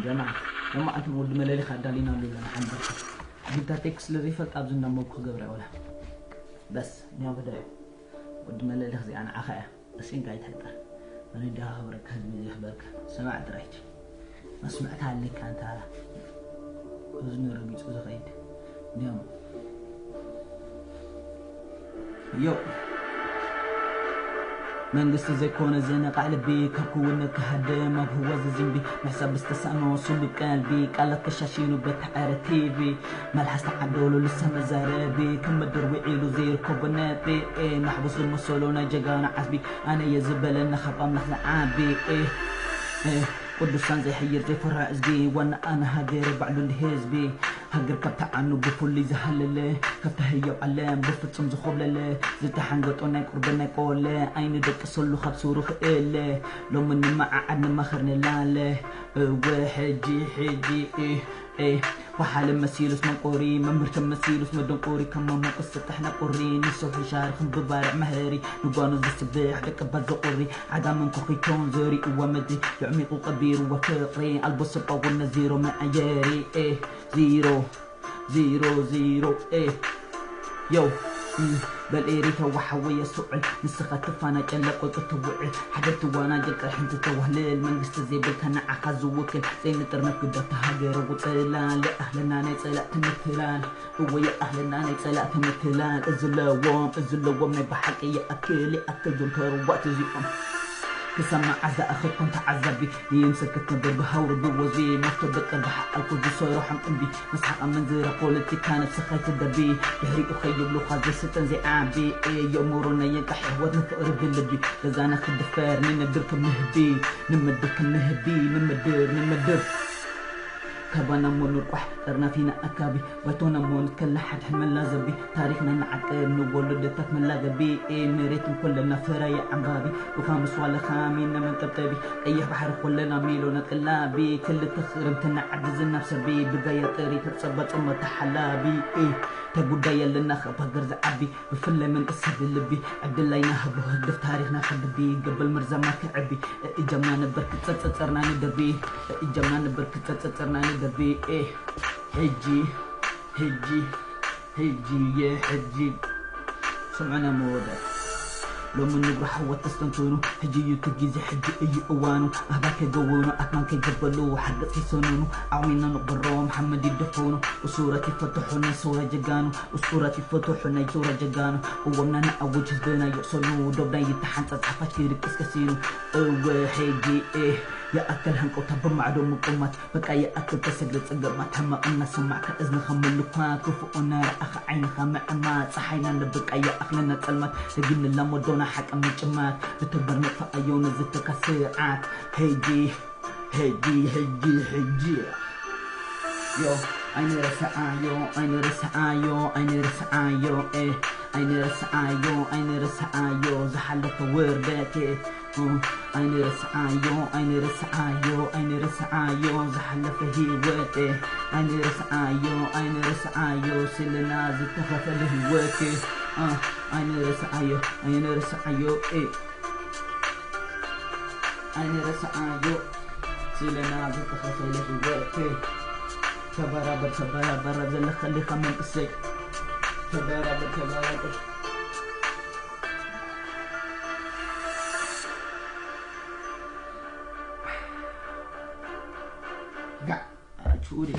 جماعة لما أنتم ولد ملالي خدالينا لولا نحن جبت تكس لريفل أبزنا موقف قبل ولا بس يا بداية ولد ملالي خزي أنا عخاء بس إن قاعد هتر من يدها خبرك هزمي يخبرك سمعت رايت ما سمعت عليك أنت وزني ربيت وزغيد اليوم يو منقص زي كون زينق على بيك كونك هدامك هو زنبي محسب استسامة وصل بقلبي قالت كشاشين وبتحقر تيفي ملحس تعدولو لسه مزاربي كم الدروي عيلو زي الكوبناتي ايه محبوس المسولونا جاقانا عزبي انا يزبل النخب املح زعابي ايه قدسان زي حير زي فرع ازبي وانا هاجر بعلو الهزبي هاجر كبتا عنو بفولي زهلله كبتا هيو علام بفتسم زخوب لله زيت حنقط وناك قربنا قوله اين دك صلو خبسورو خيله لو من ما عدنا ما خرنا لاله وحجي حجي ايه وحال مسيلوس من قوري ممرت مسيلوس مدن قوري كما ما قصة احنا قورين يسوحي شارخ ببارع مهري نقانو زي السباح دك بزو قوري عدا من كوخي كون زوري ومدي يعميقو قبير وفقري البص بقولنا زيرو ما عياري ايه زيرو ايه يو بالإيريتا وحوية سؤال نسخة تفانا جلق وتتوعي حاجات وانا جلق حنت توهليل من قست زي بلتنا عخاز ووكل زي نترنا كده تهاجر وطلال لأهلنا نيطلع تمثلال هو يا أهلنا نيطلع تمثلال إزلوام نبحق يا أكل دون تروات زيهم كسمع عزا أخذكم تعذبي يمسك التنبر بهور بوزي مكتب بقلب حق الكل صيرو حم أمبي مسحق من زيرا قولتي كانت سخيت الدبي يهري أخي يبلو خازي ستن زي عابي يأمورنا ينكح يهودنا تقرب اللبي لزانا خد فار نمدرك النهبي نمدر كبانا مونور وح قرنا فينا أكابي ويتونا مون كل حد حمل لازبي تاريخنا نعقل نقول لدتك من لازبي مريتم كلنا فرايا عبابي وخامس ولا خامين من تبتبي أي بحر كلنا ميلو نتقلابي كل تخرم تنعجز النفس بي بقايا طري تتصبت أما تحلابي تقول دايا لنا خبقر زعبي بفل من اسد اللبي عبد الله ينهب هدف تاريخنا خدبي قبل مرزا ما كعبي إجمنا نبرك تتصرنا ندبي إجمنا نبرك تتصرنا ندبي حجي يا حجي سمعنا موضة لو من نقرح وتستنتونو حجي يتجيزي حجي اي اوانو اهباك يقوونو اتمان كيجبلو حقت يسونونو عوينا نقبرو محمد يدفونو وصورتي فتحونا صورة جقانو وصورتي فتحونا صورة جقانو وومنا نأوج هزبنا يقصلو دوبنا يتحان تصحفة كيرك اسكسينو حجي يا أكل هنكو تبا معدو مقومات بقى يا أكل تسجل تسقمات هما قلنا سمعك إذن خملوكا كفؤنا رأخ عينها معمات صحينا نبقى يا أخلنا تسلمات لقينا اللام ودونا حق أمي جمات بتكبر نطفى أيونا زدتك ساعات هيجي يو أين رسعايو أين رسعايو زحلت ورداتي أين رسعايو زحل فهيوتي أين رسعايو سلنا زتخف لهوتي أين رسعايو سلنا زتخف لهوتي تبارا زل خلي خمن قصي تبارا قاع تشوري